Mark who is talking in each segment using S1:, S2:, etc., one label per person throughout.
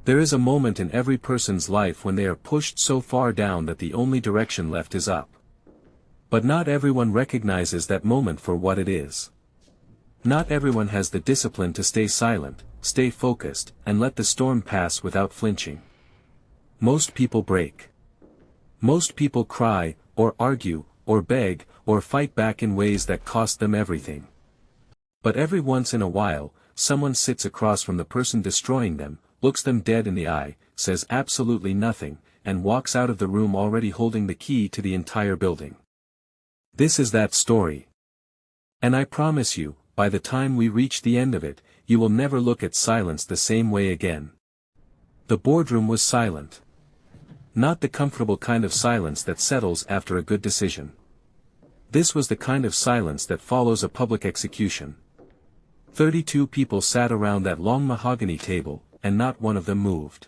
S1: There is a moment in every person's life when they are pushed so far down that the only direction left is up. But not everyone recognizes that moment for what it is. Not everyone has the discipline to stay silent, stay focused, and let the storm pass without flinching. Most people break. Most people cry, or argue, or beg, or fight back in ways that cost them everything. But every once in a while, someone sits across from the person destroying them, looks them dead in the eye, says absolutely nothing, and walks out of the room already holding the key to the entire building. This is that story. And I promise you, by the time we reach the end of it, you will never look at silence the same way again. The boardroom was silent. Not the comfortable kind of silence that settles after a good decision. This was the kind of silence that follows a public execution. 32 people sat around that long mahogany table, and not one of them moved.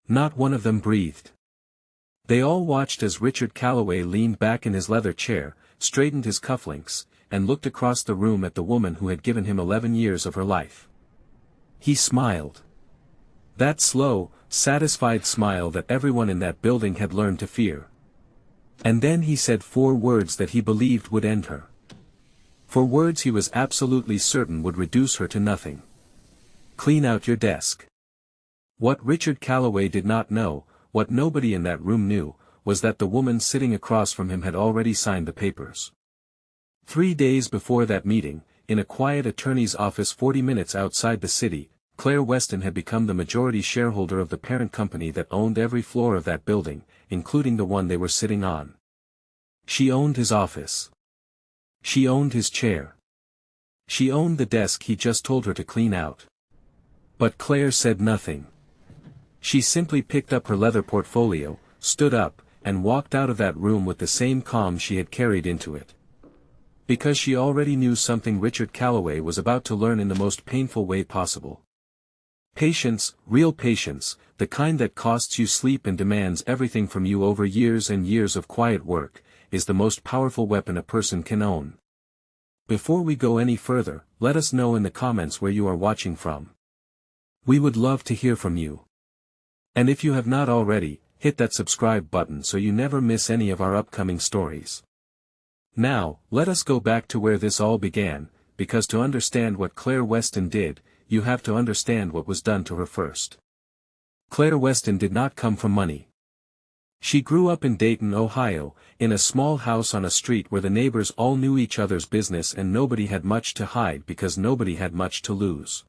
S1: Not one of them breathed. They all watched as Richard Calloway leaned back in his leather chair, straightened his cufflinks, and looked across the room at the woman who had given him 11 years of her life. He smiled. That slow, satisfied smile that everyone in that building had learned to fear. And then he said 4 words that he believed would end her. 4 words he was absolutely certain would reduce her to nothing. Clean out your desk. What Richard Calloway did not know, what nobody in that room knew, was that the woman sitting across from him had already signed the papers. 3 days before that meeting, in a quiet attorney's office 40 minutes outside the city, Claire Weston had become the majority shareholder of the parent company that owned every floor of that building, including the one they were sitting on. She owned his office. She owned his chair. She owned the desk he just told her to clean out. But Claire said nothing. She simply picked up her leather portfolio, stood up, and walked out of that room with the same calm she had carried into it. Because she already knew something Richard Calloway was about to learn in the most painful way possible. Patience, real patience, the kind that costs you sleep and demands everything from you over years and years of quiet work, is the most powerful weapon a person can own. Before we go any further, let us know in the comments where you are watching from. We would love to hear from you. And if you have not already, hit that subscribe button so you never miss any of our upcoming stories. Now, let us go back to where this all began, because to understand what Claire Weston did, you have to understand what was done to her first. Claire Weston did not come from money. She grew up in Dayton, Ohio, in a small house on a street where the neighbors all knew each other's business and nobody had much to hide because nobody had much to lose.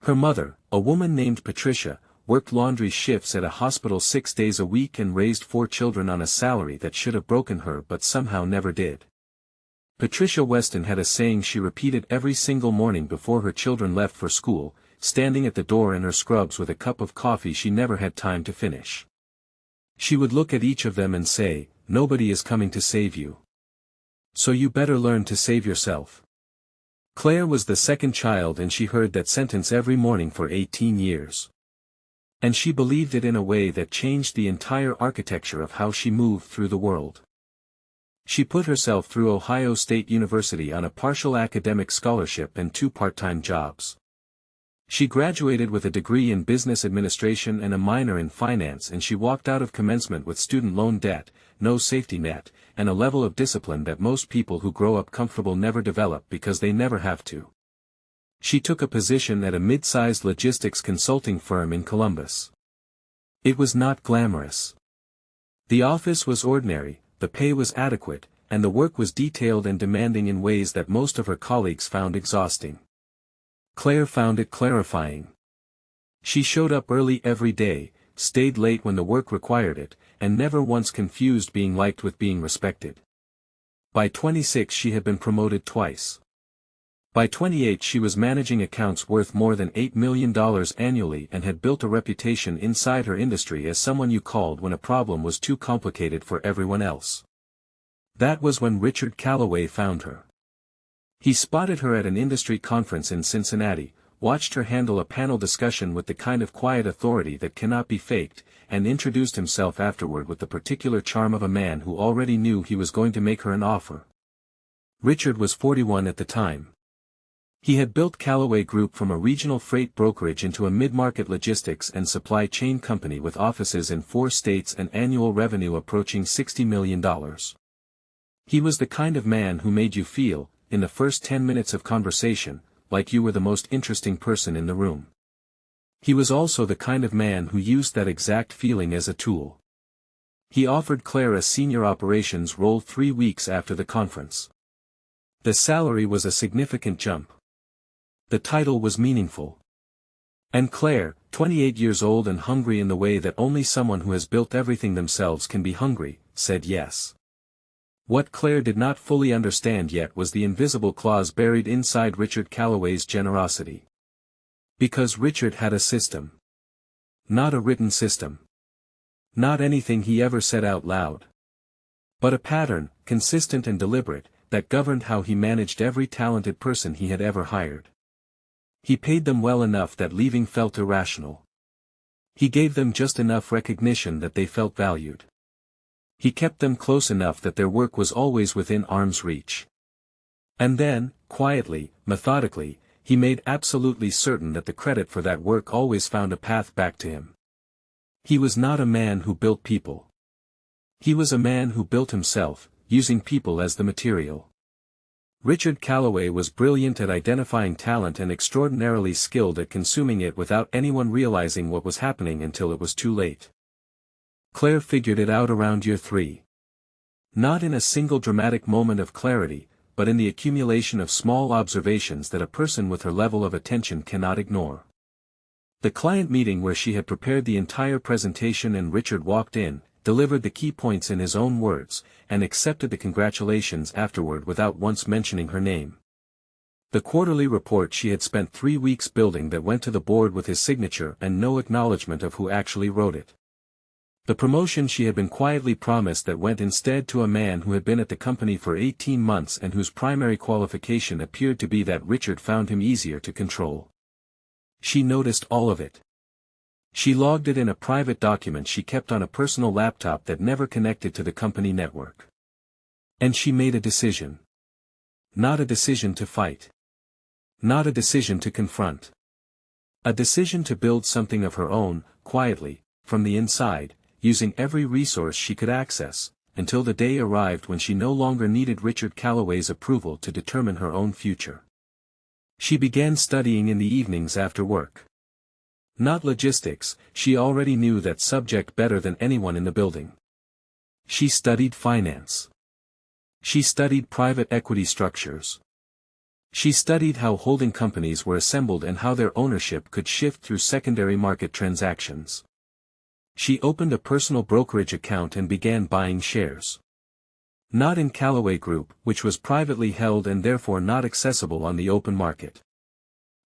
S1: Her mother, a woman named Patricia, worked laundry shifts at a hospital 6 days a week and raised 4 children on a salary that should have broken her but somehow never did. Patricia Weston had a saying she repeated every single morning before her children left for school, standing at the door in her scrubs with a cup of coffee she never had time to finish. She would look at each of them and say, "Nobody is coming to save you. So you better learn to save yourself." Claire was the second child and she heard that sentence every morning for 18 years. And she believed it in a way that changed the entire architecture of how she moved through the world. She put herself through Ohio State University on a partial academic scholarship and 2 part-time jobs. She graduated with a degree in business administration and a minor in finance, and she walked out of commencement with student loan debt, no safety net, and a level of discipline that most people who grow up comfortable never develop because they never have to. She took a position at a mid-sized logistics consulting firm in Columbus. It was not glamorous. The office was ordinary, the pay was adequate, and the work was detailed and demanding in ways that most of her colleagues found exhausting. Claire found it clarifying. She showed up early every day, stayed late when the work required it, and never once confused being liked with being respected. By 26 she had been promoted twice. By 28 she was managing accounts worth more than $8 million annually and had built a reputation inside her industry as someone you called when a problem was too complicated for everyone else. That was when Richard Calloway found her. He spotted her at an industry conference in Cincinnati, watched her handle a panel discussion with the kind of quiet authority that cannot be faked, and introduced himself afterward with the particular charm of a man who already knew he was going to make her an offer. Richard was 41 at the time. He had built Calloway Group from a regional freight brokerage into a mid-market logistics and supply chain company with offices in 4 states and annual revenue approaching $60 million. He was the kind of man who made you feel, in the first 10 minutes of conversation, like you were the most interesting person in the room. He was also the kind of man who used that exact feeling as a tool. He offered Claire a senior operations role 3 weeks after the conference. The salary was a significant jump. The title was meaningful. And Claire, 28 years old and hungry in the way that only someone who has built everything themselves can be hungry, said yes. What Claire did not fully understand yet was the invisible clause buried inside Richard Calloway's generosity. Because Richard had a system. Not a written system. Not anything he ever said out loud. But a pattern, consistent and deliberate, that governed how he managed every talented person he had ever hired. He paid them well enough that leaving felt irrational. He gave them just enough recognition that they felt valued. He kept them close enough that their work was always within arm's reach. And then, quietly, methodically, he made absolutely certain that the credit for that work always found a path back to him. He was not a man who built people. He was a man who built himself, using people as the material. Richard Calloway was brilliant at identifying talent and extraordinarily skilled at consuming it without anyone realizing what was happening until it was too late. Claire figured it out around year 3. Not in a single dramatic moment of clarity, but in the accumulation of small observations that a person with her level of attention cannot ignore. The client meeting where she had prepared the entire presentation and Richard walked in, delivered the key points in his own words, and accepted the congratulations afterward without once mentioning her name. The quarterly report she had spent 3 weeks building that went to the board with his signature and no acknowledgement of who actually wrote it. The promotion she had been quietly promised that went instead to a man who had been at the company for 18 months and whose primary qualification appeared to be that Richard found him easier to control. She noticed all of it. She logged it in a private document she kept on a personal laptop that never connected to the company network. And she made a decision. Not a decision to fight. Not a decision to confront. A decision to build something of her own, quietly, from the inside, using every resource she could access, until the day arrived when she no longer needed Richard Calloway's approval to determine her own future. She began studying in the evenings after work. Not logistics, she already knew that subject better than anyone in the building. She studied finance. She studied private equity structures. She studied how holding companies were assembled and how their ownership could shift through secondary market transactions. She opened a personal brokerage account and began buying shares. Not in Calloway Group, which was privately held and therefore not accessible on the open market.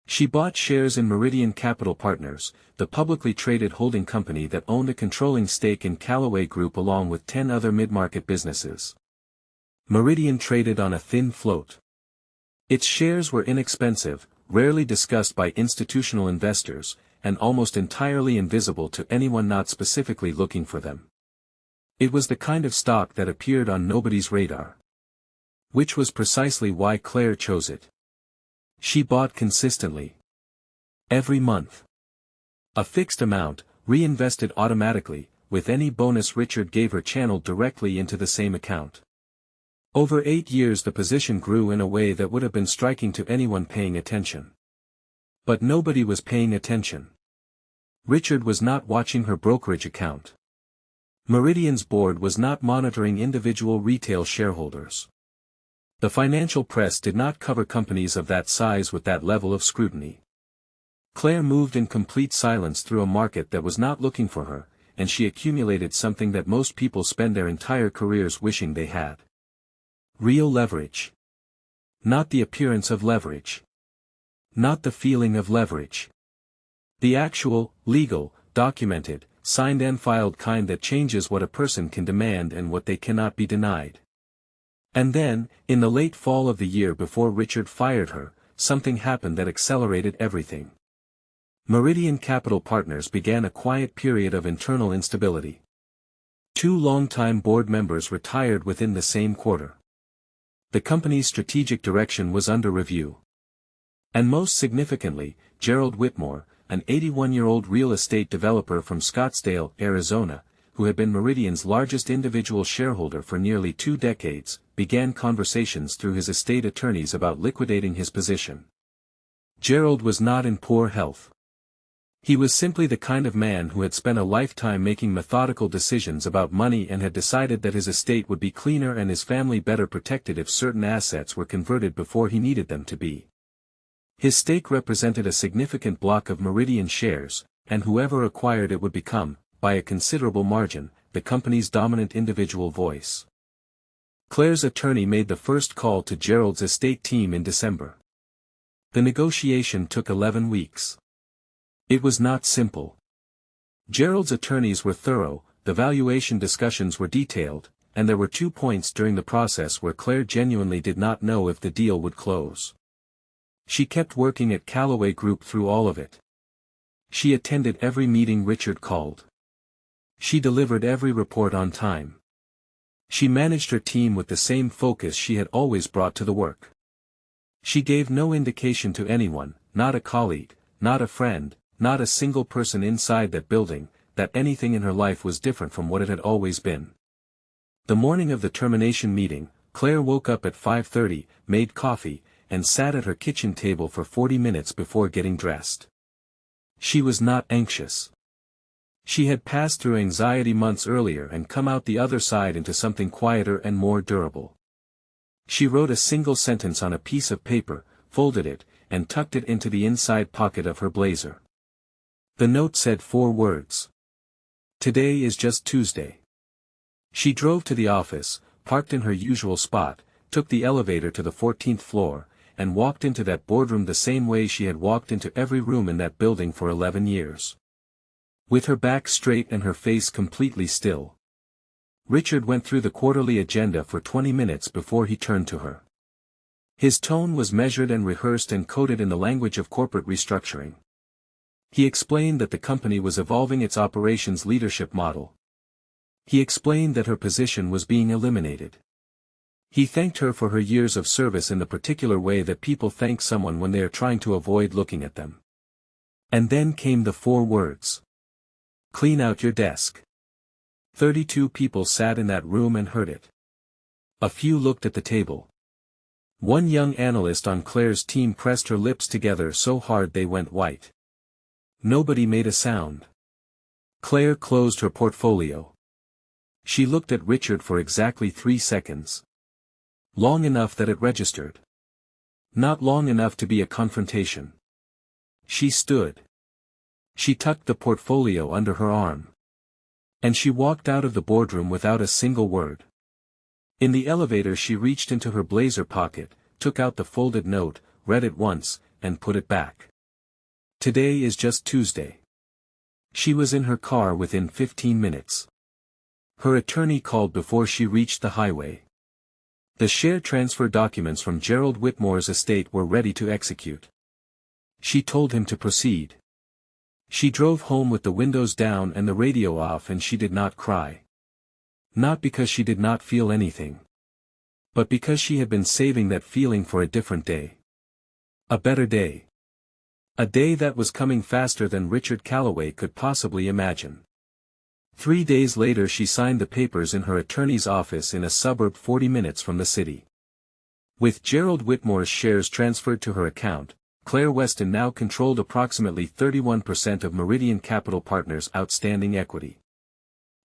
S1: She bought shares in Meridian Capital Partners, the publicly traded holding company that owned a controlling stake in Calloway Group along with 10 other mid-market businesses. Meridian traded on a thin float. Its shares were inexpensive, rarely discussed by institutional investors, and almost entirely invisible to anyone not specifically looking for them. It was the kind of stock that appeared on nobody's radar. Which was precisely why Claire chose it. She bought consistently. Every month. A fixed amount, reinvested automatically, with any bonus Richard gave her channeled directly into the same account. Over 8 years the position grew in a way that would have been striking to anyone paying attention. But nobody was paying attention. Richard was not watching her brokerage account. Meridian's board was not monitoring individual retail shareholders. The financial press did not cover companies of that size with that level of scrutiny. Claire moved in complete silence through a market that was not looking for her, and she accumulated something that most people spend their entire careers wishing they had. Real leverage. Not the appearance of leverage. Not the feeling of leverage. The actual, legal, documented, signed and filed kind that changes what a person can demand and what they cannot be denied. And then, in the late fall of the year before Richard fired her, something happened that accelerated everything. Meridian Capital Partners began a quiet period of internal instability. 2 longtime board members retired within the same quarter. The company's strategic direction was under review. And most significantly, Gerald Whitmore, an 81-year-old real estate developer from Scottsdale, Arizona, who had been Meridian's largest individual shareholder for nearly 2 decades, began conversations through his estate attorneys about liquidating his position. Gerald was not in poor health. He was simply the kind of man who had spent a lifetime making methodical decisions about money and had decided that his estate would be cleaner and his family better protected if certain assets were converted before he needed them to be. His stake represented a significant block of Meridian shares, and whoever acquired it would become, by a considerable margin, the company's dominant individual voice. Claire's attorney made the first call to Gerald's estate team in December. The negotiation took 11 weeks. It was not simple. Gerald's attorneys were thorough, the valuation discussions were detailed, and there were 2 points during the process where Claire genuinely did not know if the deal would close. She kept working at Calloway Group through all of it. She attended every meeting Richard called. She delivered every report on time. She managed her team with the same focus she had always brought to the work. She gave no indication to anyone, not a colleague, not a friend, not a single person inside that building, that anything in her life was different from what it had always been. The morning of the termination meeting, Claire woke up at 5:30, made coffee, and sat at her kitchen table for 40 minutes before getting dressed. She was not anxious. She had passed through anxiety months earlier and come out the other side into something quieter and more durable. She wrote a single sentence on a piece of paper, folded it, and tucked it into the inside pocket of her blazer. The note said 4 words. Today is just Tuesday. She drove to the office, parked in her usual spot, took the elevator to the 14th floor, and walked into that boardroom the same way she had walked into every room in that building for 11 years. With her back straight and her face completely still. Richard went through the quarterly agenda for 20 minutes before he turned to her. His tone was measured and rehearsed and coded in the language of corporate restructuring. He explained that the company was evolving its operations leadership model. He explained that her position was being eliminated. He thanked her for her years of service in the particular way that people thank someone when they are trying to avoid looking at them. And then came the 4 words. Clean out your desk. 32 people sat in that room and heard it. A few looked at the table. One young analyst on Claire's team pressed her lips together so hard they went white. Nobody made a sound. Claire closed her portfolio. She looked at Richard for exactly 3 seconds. Long enough that it registered. Not long enough to be a confrontation. She stood. She tucked the portfolio under her arm. And she walked out of the boardroom without a single word. In the elevator she reached into her blazer pocket, took out the folded note, read it once, and put it back. Today is just Tuesday. She was in her car within 15 minutes. Her attorney called before she reached the highway. The share transfer documents from Gerald Whitmore's estate were ready to execute. She told him to proceed. She drove home with the windows down and the radio off, and she did not cry. Not because she did not feel anything. But because she had been saving that feeling for a different day. A better day. A day that was coming faster than Richard Calloway could possibly imagine. 3 days later she signed the papers in her attorney's office in a suburb 40 minutes from the city. With Gerald Whitmore's shares transferred to her account, Claire Weston now controlled approximately 31% of Meridian Capital Partners' outstanding equity.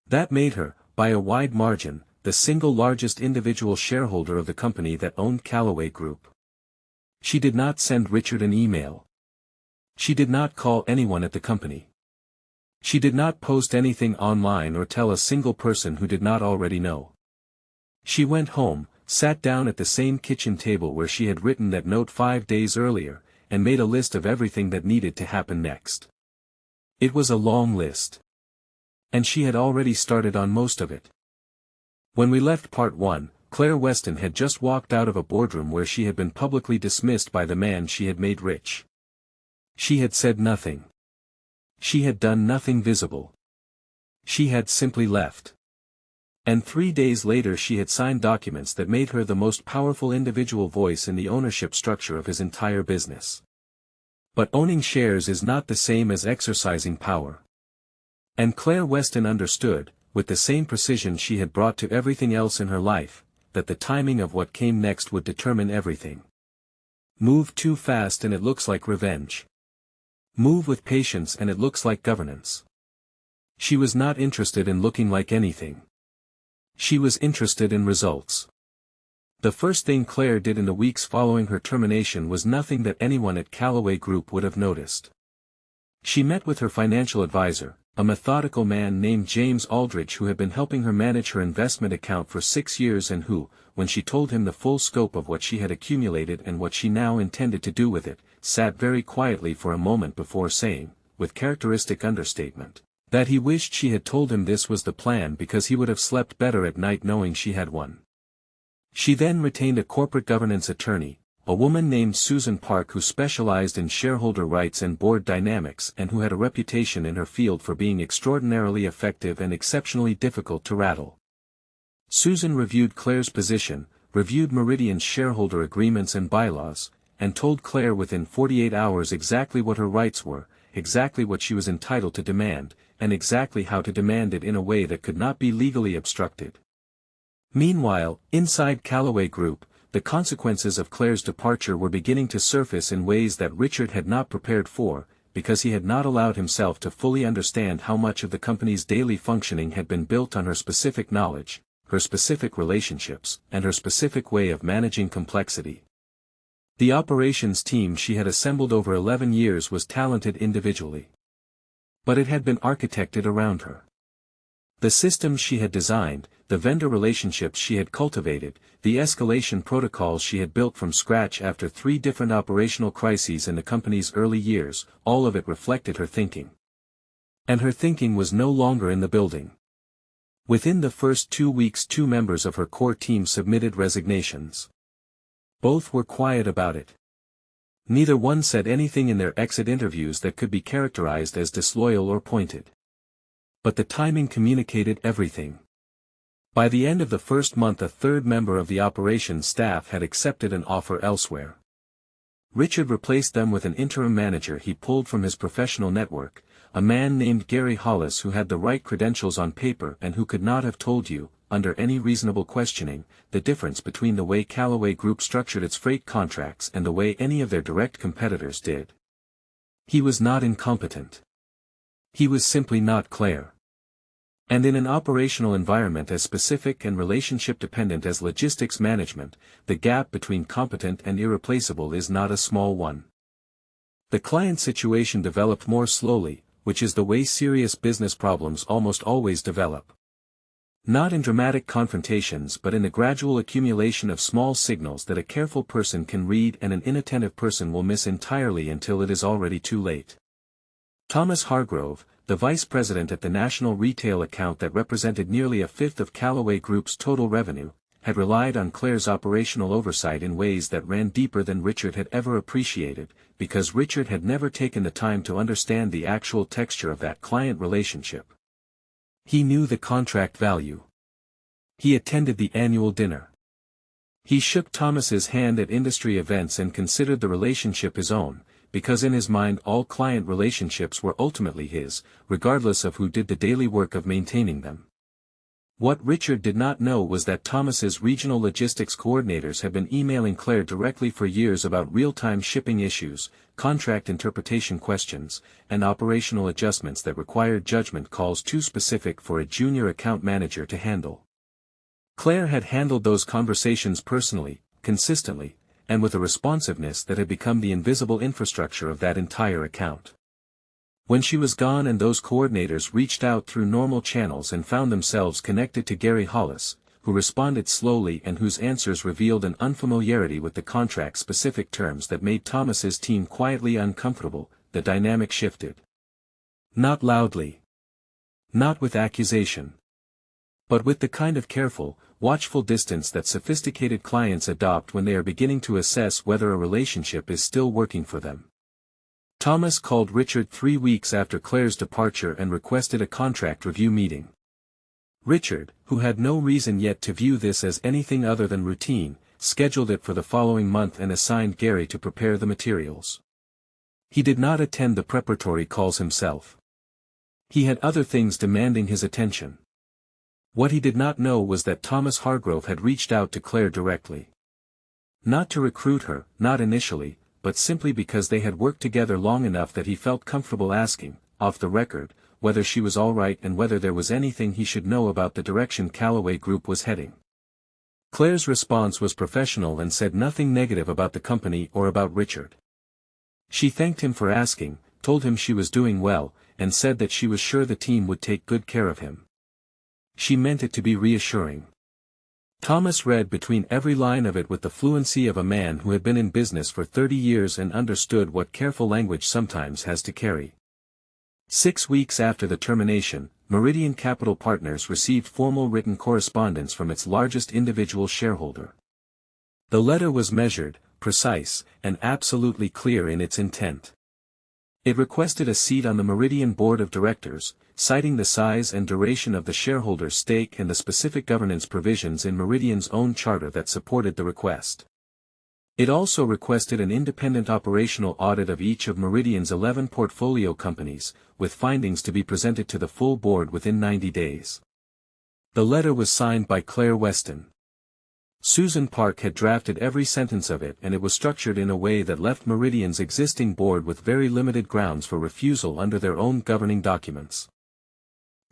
S1: That made her, by a wide margin, the single largest individual shareholder of the company that owned Calloway Group. She did not send Richard an email. She did not call anyone at the company. She did not post anything online or tell a single person who did not already know. She went home, sat down at the same kitchen table where she had written that note 5 days earlier, and made a list of everything that needed to happen next. It was a long list. And she had already started on most of it. When we left part 1, Claire Weston had just walked out of a boardroom where she had been publicly dismissed by the man she had made rich. She had said nothing. She had done nothing visible. She had simply left. And 3 days later she had signed documents that made her the most powerful individual voice in the ownership structure of his entire business. But owning shares is not the same as exercising power. And Claire Weston understood, with the same precision she had brought to everything else in her life, that the timing of what came next would determine everything. Move too fast and it looks like revenge. Move with patience and it looks like governance. She was not interested in looking like anything. She was interested in results. The first thing Claire did in the weeks following her termination was nothing that anyone at Calloway Group would have noticed. She met with her financial advisor, a methodical man named James Aldrich who had been helping her manage her investment account for 6 years and who, when she told him the full scope of what she had accumulated and what she now intended to do with it, sat very quietly for a moment before saying, with characteristic understatement, that he wished she had told him this was the plan because he would have slept better at night knowing she had one. She then retained a corporate governance attorney, a woman named Susan Park who specialized in shareholder rights and board dynamics and who had a reputation in her field for being extraordinarily effective and exceptionally difficult to rattle. Susan reviewed Claire's position, reviewed Meridian's shareholder agreements and bylaws, and told Claire within 48 hours exactly what her rights were, exactly what she was entitled to demand, and exactly how to demand it in a way that could not be legally obstructed. Meanwhile, inside Calloway Group, the consequences of Claire's departure were beginning to surface in ways that Richard had not prepared for, because he had not allowed himself to fully understand how much of the company's daily functioning had been built on her specific knowledge, her specific relationships, and her specific way of managing complexity. The operations team she had assembled over 11 years was talented individually. But it had been architected around her. The systems she had designed, the vendor relationships she had cultivated, the escalation protocols she had built from scratch after 3 different operational crises in the company's early years, all of it reflected her thinking. And her thinking was no longer in the building. Within the first 2 weeks 2 members of her core team submitted resignations. Both were quiet about it. Neither one said anything in their exit interviews that could be characterized as disloyal or pointed. But the timing communicated everything. By the end of the first month a 3rd member of the operations staff had accepted an offer elsewhere. Richard replaced them with an interim manager he pulled from his professional network, a man named Gary Hollis who had the right credentials on paper and who could not have told you, under any reasonable questioning, the difference between the way Calloway Group structured its freight contracts and the way any of their direct competitors did. He was not incompetent. He was simply not Claire. And in an operational environment as specific and relationship-dependent as logistics management, the gap between competent and irreplaceable is not a small one. The client situation developed more slowly, which is the way serious business problems almost always develop. Not in dramatic confrontations but in the gradual accumulation of small signals that a careful person can read and an inattentive person will miss entirely until it is already too late. Thomas Hargrove, the vice president at the national retail account that represented nearly 1/5 of Calloway Group's total revenue, had relied on Claire's operational oversight in ways that ran deeper than Richard had ever appreciated, because Richard had never taken the time to understand the actual texture of that client relationship. He knew the contract value. He attended the annual dinner. He shook Thomas's hand at industry events and considered the relationship his own, because in his mind all client relationships were ultimately his, regardless of who did the daily work of maintaining them. What Richard did not know was that Thomas's regional logistics coordinators had been emailing Claire directly for years about real-time shipping issues, contract interpretation questions, and operational adjustments that required judgment calls too specific for a junior account manager to handle. Claire had handled those conversations personally, consistently, and with a responsiveness that had become the invisible infrastructure of that entire account. When she was gone and those coordinators reached out through normal channels and found themselves connected to Gary Hollis, who responded slowly and whose answers revealed an unfamiliarity with the contract-specific terms that made Thomas's team quietly uncomfortable, the dynamic shifted. Not loudly. Not with accusation. But with the kind of careful, watchful distance that sophisticated clients adopt when they are beginning to assess whether a relationship is still working for them. Thomas called Richard 3 weeks after Claire's departure and requested a contract review meeting. Richard, who had no reason yet to view this as anything other than routine, scheduled it for the following month and assigned Gary to prepare the materials. He did not attend the preparatory calls himself. He had other things demanding his attention. What he did not know was that Thomas Hargrove had reached out to Claire directly. Not to recruit her, not initially, but simply because they had worked together long enough that he felt comfortable asking, off the record, whether she was all right and whether there was anything he should know about the direction Calloway Group was heading. Claire's response was professional and said nothing negative about the company or about Richard. She thanked him for asking, told him she was doing well, and said that she was sure the team would take good care of him. She meant it to be reassuring. Thomas read between every line of it with the fluency of a man who had been in business for 30 years and understood what careful language sometimes has to carry. 6 weeks after the termination, Meridian Capital Partners received formal written correspondence from its largest individual shareholder. The letter was measured, precise, and absolutely clear in its intent. It requested a seat on the Meridian Board of Directors, citing the size and duration of the shareholder's stake and the specific governance provisions in Meridian's own charter that supported the request. It also requested an independent operational audit of each of Meridian's 11 portfolio companies, with findings to be presented to the full board within 90 days. The letter was signed by Claire Weston. Susan Park had drafted every sentence of it, and it was structured in a way that left Meridian's existing board with very limited grounds for refusal under their own governing documents.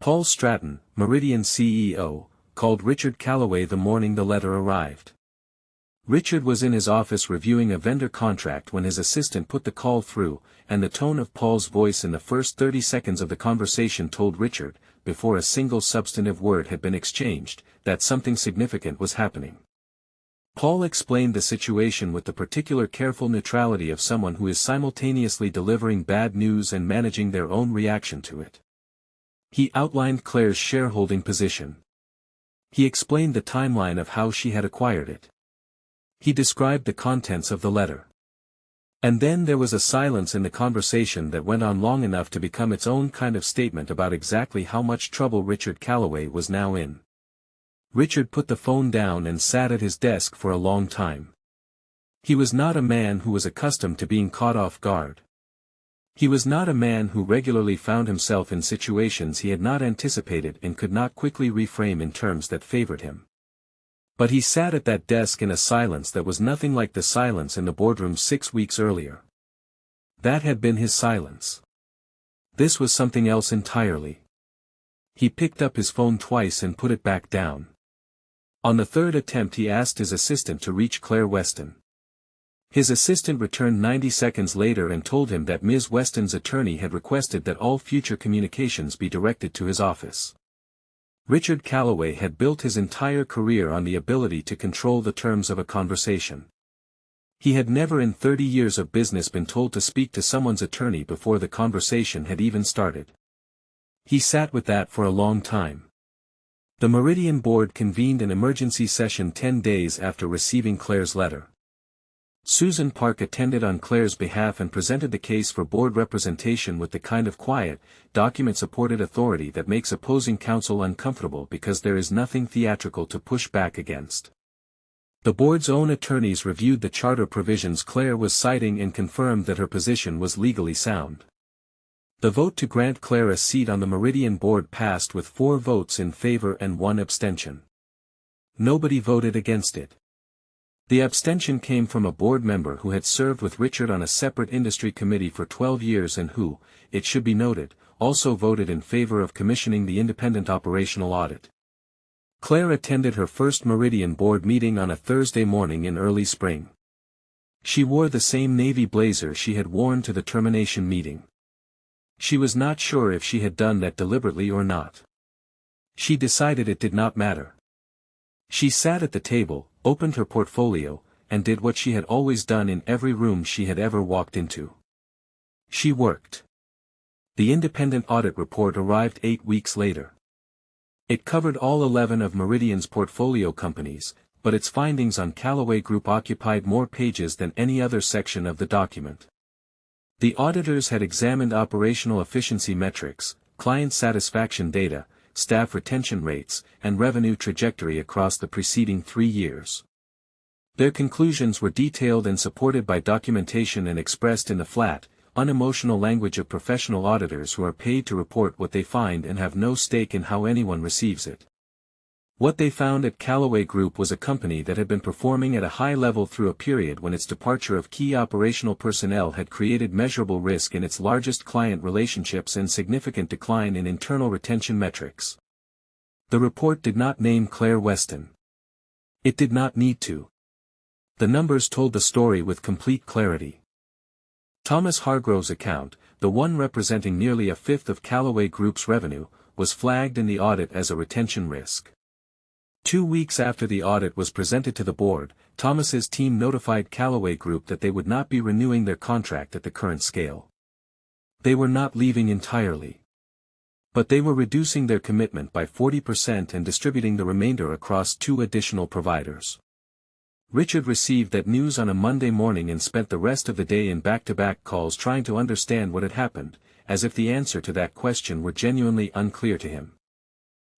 S1: Paul Stratton, Meridian's CEO, called Richard Calloway the morning the letter arrived. Richard was in his office reviewing a vendor contract when his assistant put the call through, and the tone of Paul's voice in the first 30 seconds of the conversation told Richard, before a single substantive word had been exchanged, that something significant was happening. Paul explained the situation with the particular careful neutrality of someone who is simultaneously delivering bad news and managing their own reaction to it. He outlined Claire's shareholding position. He explained the timeline of how she had acquired it. He described the contents of the letter. And then there was a silence in the conversation that went on long enough to become its own kind of statement about exactly how much trouble Richard Calloway was now in. Richard put the phone down and sat at his desk for a long time. He was not a man who was accustomed to being caught off guard. He was not a man who regularly found himself in situations he had not anticipated and could not quickly reframe in terms that favored him. But he sat at that desk in a silence that was nothing like the silence in the boardroom 6 weeks earlier. That had been his silence. This was something else entirely. He picked up his phone twice and put it back down. On the third attempt he asked his assistant to reach Claire Weston. His assistant returned 90 seconds later and told him that Ms. Weston's attorney had requested that all future communications be directed to his office. Richard Calloway had built his entire career on the ability to control the terms of a conversation. He had never in 30 years of business been told to speak to someone's attorney before the conversation had even started. He sat with that for a long time. The Meridian board convened an emergency session 10 days after receiving Claire's letter. Susan Park attended on Claire's behalf and presented the case for board representation with the kind of quiet, document-supported authority that makes opposing counsel uncomfortable because there is nothing theatrical to push back against. The board's own attorneys reviewed the charter provisions Claire was citing and confirmed that her position was legally sound. The vote to grant Claire a seat on the Meridian board passed with 4 votes in favor and 1 abstention. Nobody voted against it. The abstention came from a board member who had served with Richard on a separate industry committee for 12 years and who, it should be noted, also voted in favor of commissioning the independent operational audit. Claire attended her first Meridian board meeting on a Thursday morning in early spring. She wore the same navy blazer she had worn to the termination meeting. She was not sure if she had done that deliberately or not. She decided it did not matter. She sat at the table, opened her portfolio, and did what she had always done in every room she had ever walked into. She worked. The independent audit report arrived 8 weeks later. It covered all 11 of Meridian's portfolio companies, but its findings on Calloway Group occupied more pages than any other section of the document. The auditors had examined operational efficiency metrics, client satisfaction data, staff retention rates, and revenue trajectory across the preceding 3 years. Their conclusions were detailed and supported by documentation and expressed in the flat, unemotional language of professional auditors who are paid to report what they find and have no stake in how anyone receives it. What they found at Calloway Group was a company that had been performing at a high level through a period when its departure of key operational personnel had created measurable risk in its largest client relationships and significant decline in internal retention metrics. The report did not name Claire Weston. It did not need to. The numbers told the story with complete clarity. Thomas Hargrove's account, the one representing nearly a fifth of Calloway Group's revenue, was flagged in the audit as a retention risk. 2 weeks after the audit was presented to the board, Thomas's team notified Calloway Group that they would not be renewing their contract at the current scale. They were not leaving entirely. But they were reducing their commitment by 40% and distributing the remainder across 2 additional providers. Richard received that news on a Monday morning and spent the rest of the day in back-to-back calls trying to understand what had happened, as if the answer to that question were genuinely unclear to him.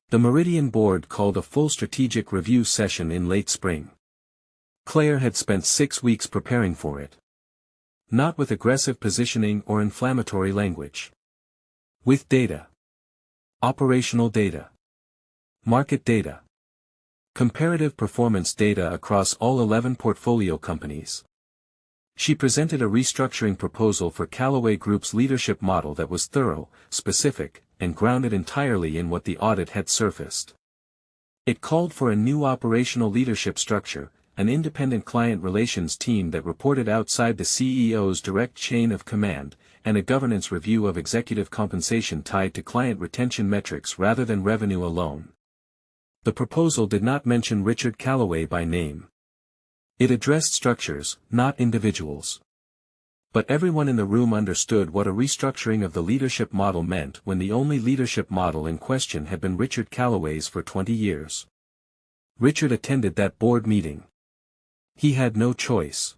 S1: The Meridian board called a full strategic review session in late spring. Claire had spent 6 weeks preparing for it. Not with aggressive positioning or inflammatory language. With data. Operational data. Market data. Comparative performance data across all 11 portfolio companies. She presented a restructuring proposal for Calloway Group's leadership model that was thorough, specific, and grounded entirely in what the audit had surfaced. It called for a new operational leadership structure, an independent client relations team that reported outside the CEO's direct chain of command, and a governance review of executive compensation tied to client retention metrics rather than revenue alone. The proposal did not mention Richard Calloway by name. It addressed structures, not individuals. But everyone in the room understood what a restructuring of the leadership model meant when the only leadership model in question had been Richard Calloway's for 20 years. Richard attended that board meeting. He had no choice.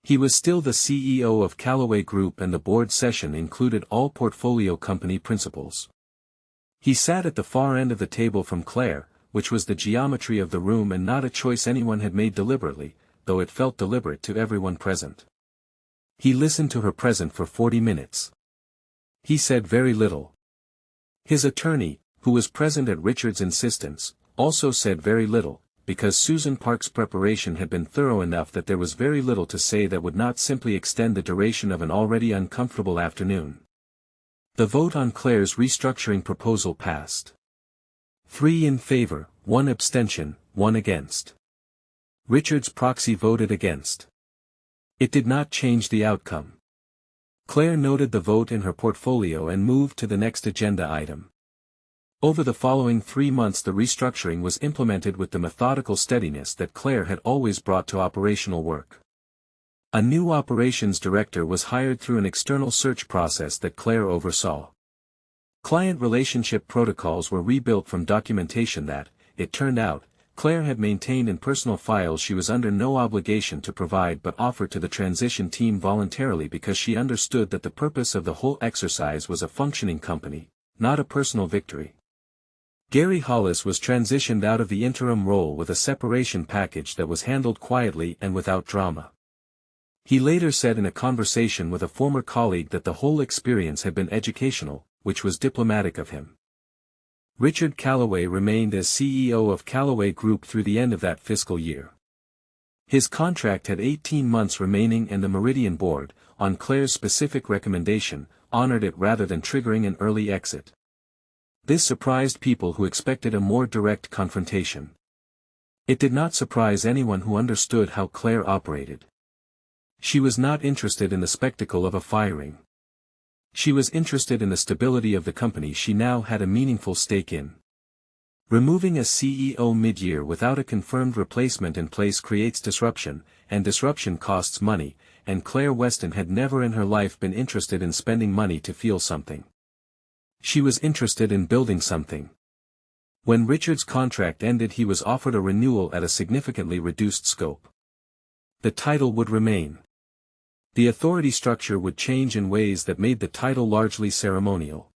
S1: He was still the CEO of Calloway Group and the board session included all portfolio company principals. He sat at the far end of the table from Claire, which was the geometry of the room and not a choice anyone had made deliberately, though it felt deliberate to everyone present. He listened to her present for 40 minutes. He said very little. His attorney, who was present at Richard's insistence, also said very little, because Susan Park's preparation had been thorough enough that there was very little to say that would not simply extend the duration of an already uncomfortable afternoon. The vote on Claire's restructuring proposal passed. 3 in favor, 1 abstention, 1 against. Richard's proxy voted against. It did not change the outcome. Claire noted the vote in her portfolio and moved to the next agenda item. Over the following 3 months the restructuring was implemented with the methodical steadiness that Claire had always brought to operational work. A new operations director was hired through an external search process that Claire oversaw. Client relationship protocols were rebuilt from documentation that, it turned out, Claire had maintained in personal files she was under no obligation to provide but offered to the transition team voluntarily because she understood that the purpose of the whole exercise was a functioning company, not a personal victory. Gary Hollis was transitioned out of the interim role with a separation package that was handled quietly and without drama. He later said in a conversation with a former colleague that the whole experience had been educational, which was diplomatic of him. Richard Calloway remained as CEO of Calloway Group through the end of that fiscal year. His contract had 18 months remaining and the Meridian board, on Claire's specific recommendation, honored it rather than triggering an early exit. This surprised people who expected a more direct confrontation. It did not surprise anyone who understood how Claire operated. She was not interested in the spectacle of a firing. She was interested in the stability of the company she now had a meaningful stake in. Removing a CEO mid-year without a confirmed replacement in place creates disruption, and disruption costs money, and Claire Weston had never in her life been interested in spending money to feel something. She was interested in building something. When Richard's contract ended he was offered a renewal at a significantly reduced scope. The title would remain. The authority structure would change in ways that made the title largely ceremonial.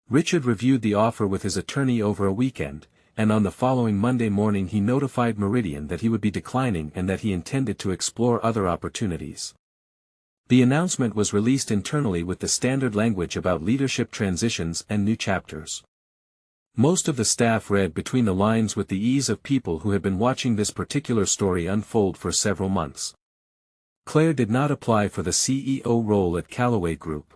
S1: Richard reviewed the offer with his attorney over a weekend, and on the following Monday morning he notified Meridian that he would be declining and that he intended to explore other opportunities. The announcement was released internally with the standard language about leadership transitions and new chapters. Most of the staff read between the lines with the ease of people who had been watching this particular story unfold for several months. Claire did not apply for the CEO role at Calloway Group.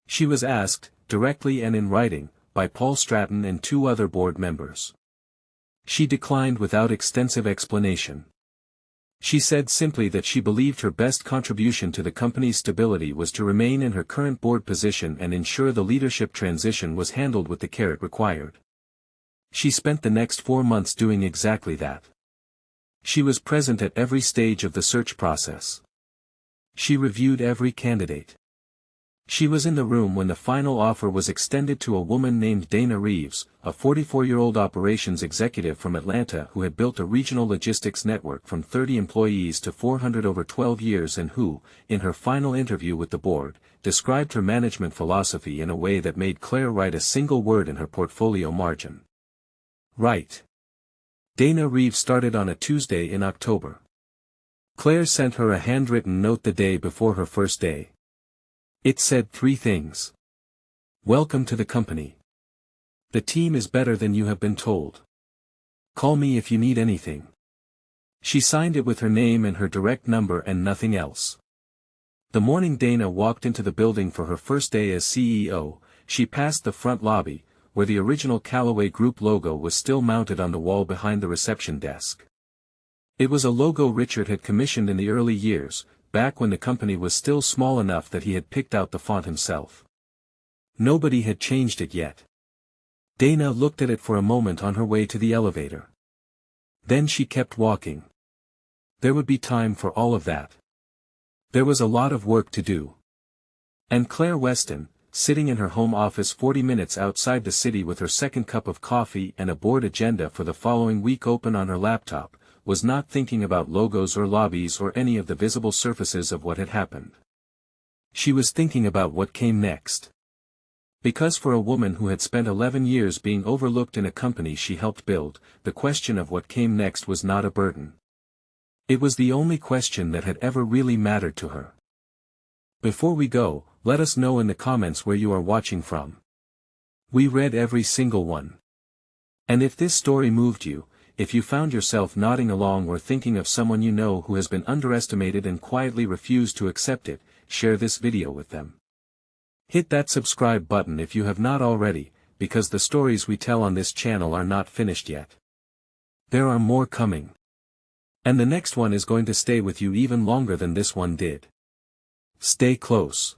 S1: She was asked, directly and in writing, by Paul Stratton and 2 other board members. She declined without extensive explanation. She said simply that she believed her best contribution to the company's stability was to remain in her current board position and ensure the leadership transition was handled with the care it required. She spent the next 4 months doing exactly that. She was present at every stage of the search process. She reviewed every candidate. She was in the room when the final offer was extended to a woman named Dana Reeves, a 44-year-old operations executive from Atlanta who had built a regional logistics network from 30 employees to 400 over 12 years and who, in her final interview with the board, described her management philosophy in a way that made Claire write a single word in her portfolio margin. Right. Dana Reeves started on a Tuesday in October. Claire sent her a handwritten note the day before her first day. It said 3 things. Welcome to the company. The team is better than you have been told. Call me if you need anything. She signed it with her name and her direct number and nothing else. The morning Dana walked into the building for her first day as CEO, she passed the front lobby, where the original Calloway Group logo was still mounted on the wall behind the reception desk. It was a logo Richard had commissioned in the early years, back when the company was still small enough that he had picked out the font himself. Nobody had changed it yet. Dana looked at it for a moment on her way to the elevator. Then she kept walking. There would be time for all of that. There was a lot of work to do. And Claire Weston, sitting in her home office 40 minutes outside the city with her second cup of coffee and a board agenda for the following week open on her laptop, was not thinking about logos or lobbies or any of the visible surfaces of what had happened. She was thinking about what came next. Because for a woman who had spent 11 years being overlooked in a company she helped build, the question of what came next was not a burden. It was the only question that had ever really mattered to her. Before we go, let us know in the comments where you are watching from. We read every single one. And if this story moved you, if you found yourself nodding along or thinking of someone you know who has been underestimated and quietly refused to accept it, share this video with them. Hit that subscribe button if you have not already, because the stories we tell on this channel are not finished yet. There are more coming. And the next one is going to stay with you even longer than this one did. Stay close.